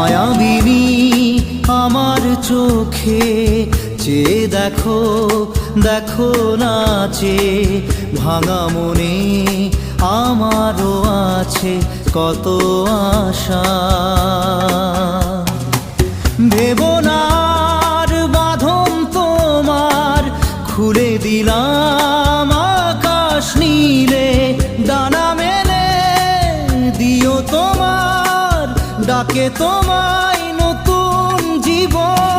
মায়াবিনী আমার চোখে চেয়ে দেখো, দেখো নাচে ভাঙা মনে আমারও আছে কত আশা। ভেবনার বাঁধন তোমার খুলে দিলাম আকাশ নীলে, ডানা মেলে দিও তোমার ডাকে তোমায় নতুন জীবন।